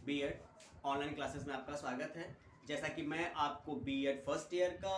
BEd online classes में आपका स्वागत है। जैसा कि मैं आपको बीएड फर्स्ट ईयर का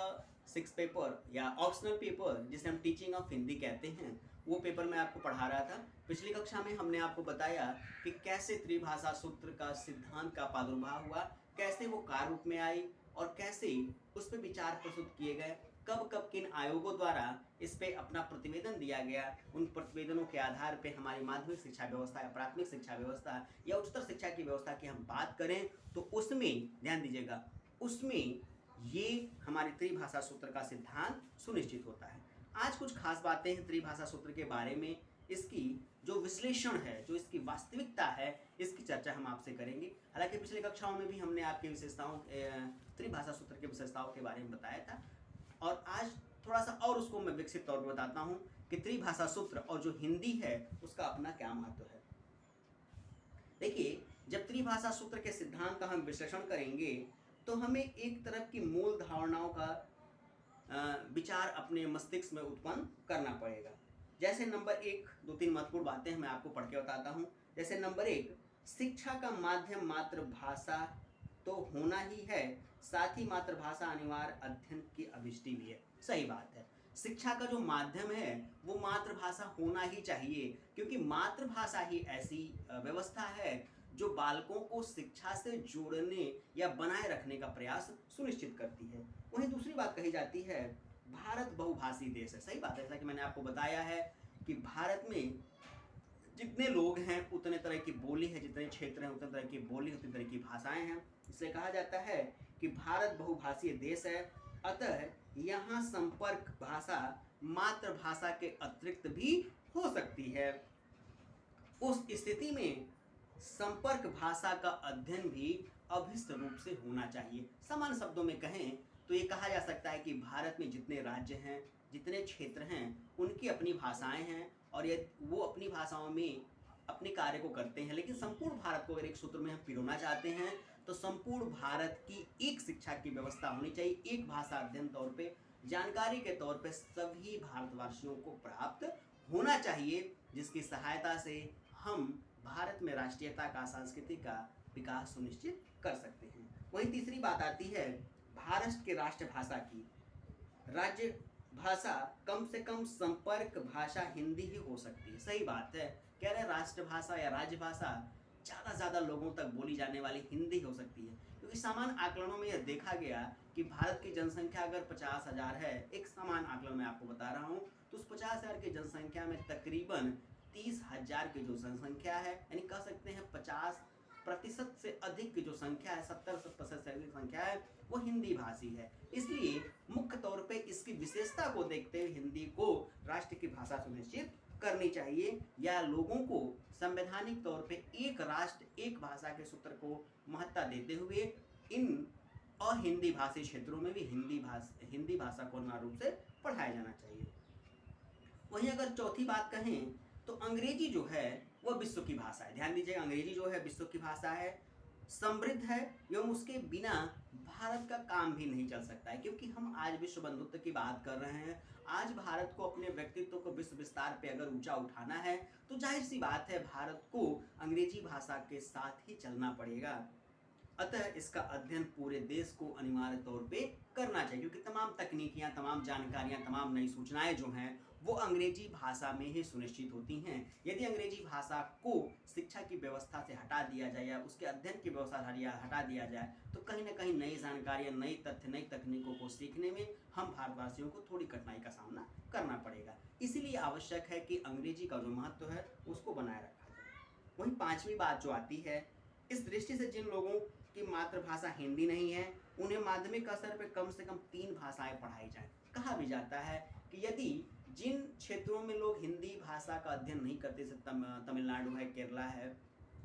6 पेपर या ऑप्शनल पेपर जिसे हम टीचिंग ऑफ हिंदी कहते हैं, वो पेपर मैं आपको पढ़ा रहा था। पिछली कक्षा में हमने आपको बताया कि कैसे त्रिभाषा सूत्र का सिद्धांत का प्रादुर्भाव हुआ, कैसे वो कार्य रूप में आई और कैसे उस पर विचार प्रस्तुत किए गए, कब कब किन आयोगों द्वारा इस पे अपना प्रतिवेदन दिया गया। उन प्रतिवेदनों के आधार पे हमारी माध्यमिक शिक्षा व्यवस्था या प्राथमिक शिक्षा व्यवस्था या उच्चतर शिक्षा की व्यवस्था की हम बात करें तो उसमें ध्यान दीजिएगा, उसमें ये हमारे त्रिभाषा सूत्र का सिद्धांत सुनिश्चित होता है। आज कुछ खास बातें हैं त्रिभाषा सूत्र के बारे में, इसकी जो विश्लेषण है, जो इसकी वास्तविकता है, इसकी चर्चा हम आपसे करेंगे। हालांकि पिछली कक्षाओं में भी हमने आपके विशेषताओं, त्रिभाषा सूत्र की विशेषताओं के बारे में बताया था, और आज थोड़ा सा और उसको मैं विकसित तौर पर बताता हूं कि त्रिभाषा सूत्र और जो हिंदी है उसका अपना क्या महत्व है। देखिए, जब त्रिभाषा सूत्र के सिद्धांत का हम विश्लेषण करेंगे तो हमें एक तरफ की मूल धारणाओं का विचार अपने मस्तिष्क में उत्पन्न करना पड़ेगा। जैसे नंबर एक, दो तीन महत्वपूर्ण बातें मैं आपको पढ़ के बताता हूं। जैसे नंबर एक, शिक्षा का माध्यम मातृभाषा तो होना ही है, साथ ही मातृभाषा अनिवार्य अध्ययन की अभिष्टि भी है। सही बात है, शिक्षा का जो माध्यम है वो मातृभाषा होना ही चाहिए, क्योंकि मातृभाषा ही ऐसी व्यवस्था है जो बालकों को शिक्षा से जोड़ने या बनाए रखने का प्रयास सुनिश्चित करती है। वहीं दूसरी बात कही जाती है, भारत बहुभाषी देश है। सही बात है, जैसा कि मैंने आपको बताया है कि भारत में जितने लोग हैं उतने तरह की बोली है, जितने क्षेत्र हैं उतने तरह की बोली, उतनी तरह की भाषाएं हैं। इसलिए कहा जाता है कि भारत बहुभाषीय देश है, अतः यहाँ संपर्क भाषा मातृभाषा के अतिरिक्त भी हो सकती है। उस स्थिति में संपर्क भाषा का अध्ययन भी अभिष्ट रूप से होना चाहिए। सामान्य शब्दों में कहें तो ये कहा जा सकता है कि भारत में जितने राज्य हैं, जितने क्षेत्र हैं, उनकी अपनी भाषाएं हैं और ये वो अपनी भाषाओं में अपने कार्य को करते हैं। लेकिन संपूर्ण भारत को अगर एक सूत्र में हम पिरोना चाहते हैं तो संपूर्ण भारत की एक शिक्षा की व्यवस्था होनी चाहिए, एक भाषा अध्ययन तौर पे, जानकारी के तौर पे सभी भारतवासियों को प्राप्त होना चाहिए, जिसकी सहायता से हम भारत में राष्ट्रीयता का, संस्कृति का विकास सुनिश्चित कर सकते हैं। वहीं तीसरी बात आती है भारत के राष्ट्रभाषा की। राज्य भाषा कम से कम संपर्क भाषा हिंदी ही हो सकती है। सही बात है, कह रहे राष्ट्रभाषा या राज्य भाषा ज़्यादा से ज़्यादा लोगों तक बोली जाने वाली हिंदी हो सकती है, क्योंकि सामान्य आकलनों में यह देखा गया कि भारत की जनसंख्या अगर 50,000 है, एक सामान्य आकलन मैं आपको बता रहा हूँ, तो उस 50,000 की जनसंख्या में तकरीबन 30,000 की जो जनसंख्या है, यानी कह सकते हैं 50% से अधिक की जो संख्या है, 70% से अधिक संख्या है, वो हिंदी भाषी है। इसलिए मुख्य तौर पे इसकी विशेषता को देखते हुए हिंदी को राष्ट्र की भाषा सुनिश्चित करनी चाहिए, या लोगों को संवैधानिक तौर पे एक राष्ट्र एक भाषा के सूत्र को महत्ता देते हुए इन अहिंदी भाषी क्षेत्रों में भी हिंदी भाषा को अनिवार्य रूप से पढ़ाया जाना चाहिए। वहीं अगर चौथी बात कहें तो अंग्रेजी जो है वह विश्व की भाषा है। ध्यान दीजिएगा, अंग्रेजी जो है विश्व की भाषा है, समृद्ध है एवं उसके बिना भारत का काम भी नहीं चल सकता है, क्योंकि हम आज विश्व बंधुत्व की बात कर रहे हैं। आज भारत को अपने व्यक्तित्व को विश्व विस्तार पे अगर ऊंचा उठाना है तो जाहिर सी बात है भारत को अंग्रेजी भाषा के साथ ही चलना पड़ेगा। अतः इसका अध्ययन पूरे देश को अनिवार्य तौर पे करना चाहिए, क्योंकि तमाम तकनीकियां, तमाम जानकारियां, तमाम नई सूचनाएं जो हैं वो अंग्रेजी भाषा में ही सुनिश्चित होती हैं। यदि अंग्रेजी भाषा को शिक्षा की व्यवस्था से हटा दिया जाए या उसके अध्ययन की व्यवस्था हटा दिया जाए तो कहीं ना कहीं नई जानकारियां, नई तथ्य, नई तकनीकों को सीखने में हम भारतवासियों को थोड़ी कठिनाई का सामना करना पड़ेगा। इसीलिए आवश्यक है कि अंग्रेजी का जो महत्व है उसको बनाए रखा जाए। वहीं पांचवी बात जो आती है, इस दृष्टि से जिन लोगों की मातृभाषा हिंदी नहीं है उन्हें माध्यमिक स्तर पर कम से कम 3 भाषाएं पढ़ाई जाएं। कहा भी जाता है कि यदि जिन क्षेत्रों में लोग हिंदी भाषा का अध्ययन नहीं करते, जैसे तमिलनाडु है, केरला है,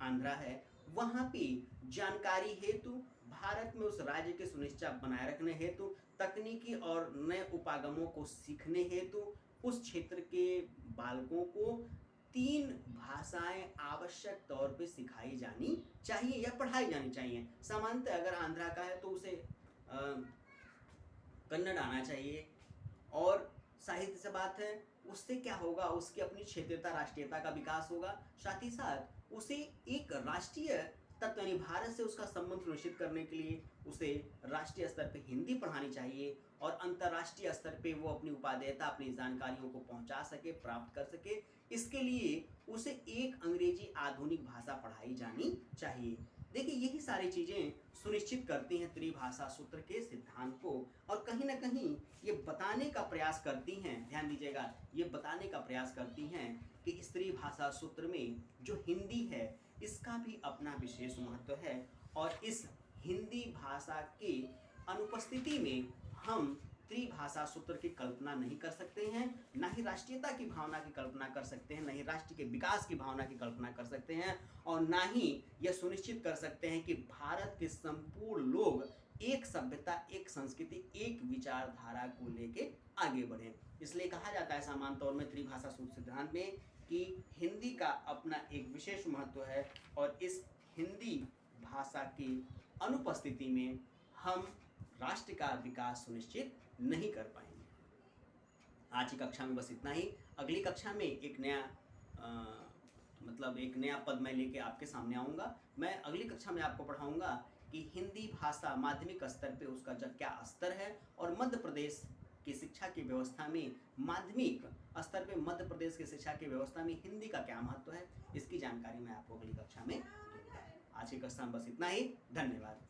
आंध्रा है, वहाँ पे जानकारी हेतु, भारत में उस राज्य के सुनिश्चित बनाए रखने हेतु, तकनीकी और नए उपागमों को सीखने हेतु उस क्षेत्र के बालकों को 3 भाषाएं आवश्यक तौर पे सिखाई जानी चाहिए या पढ़ाई जानी चाहिए। सामान्यतः अगर आंध्रा का है तो उसे कन्नड़ आना चाहिए, और साहित्य से बात है उससे क्या होगा, उसकी अपनी क्षेत्रीयता, राष्ट्रीयता का विकास होगा, साथ ही साथ उसे एक राष्ट्रीय तत्व यानी भारत से उसका संबंध सुनिश्चित करने के लिए उसे राष्ट्रीय स्तर पे हिंदी पढ़ानी चाहिए और अंतर्राष्ट्रीय स्तर पे वो अपनी उपादेयता, अपनी जानकारियों को पहुंचा सके, प्राप्त कर सके। इसके लिए उसे एक अंग्रेजी आधुनिक भाषा पढ़ाई जानी चाहिए। देखिए, यही सारी चीज़ें सुनिश्चित करती हैं त्रिभाषा सूत्र के सिद्धांत को, और कहीं ना कहीं ये बताने का प्रयास करती हैं, ध्यान दीजिएगा, ये बताने का प्रयास करती हैं कि इस त्रिभाषा सूत्र में जो हिंदी है इसका भी अपना विशेष महत्व है, और इस हिंदी भाषा की अनुपस्थिति में हम त्रिभाषा सूत्र की कल्पना नहीं कर सकते हैं, ना ही राष्ट्रीयता की भावना की कल्पना कर सकते हैं, ना ही राष्ट्र के विकास की भावना की कल्पना कर सकते हैं, और ना ही यह सुनिश्चित कर सकते हैं कि भारत के संपूर्ण लोग एक सभ्यता, एक संस्कृति, एक विचारधारा को लेके आगे बढ़े। इसलिए कहा जाता है सामान्य तौर में त्रिभाषा सूत्र सिद्धांत में कि हिंदी का अपना एक विशेष महत्व है, और इस हिंदी भाषा की अनुपस्थिति में हम राष्ट्र का विकास सुनिश्चित नहीं कर पाएंगे। आज की कक्षा में बस इतना ही। अगली कक्षा में एक नया एक नया पद मैं लेके आपके सामने आऊँगा। मैं अगली कक्षा में आपको पढ़ाऊँगा कि हिंदी भाषा माध्यमिक स्तर पे उसका क्या स्तर है, और मध्य प्रदेश की शिक्षा की व्यवस्था में, माध्यमिक स्तर पे मध्य प्रदेश की शिक्षा की व्यवस्था में हिंदी का क्या महत्व है, इसकी जानकारी मैं आपको अगली कक्षा में दूंगा। आज की कक्षा में बस इतना ही। धन्यवाद।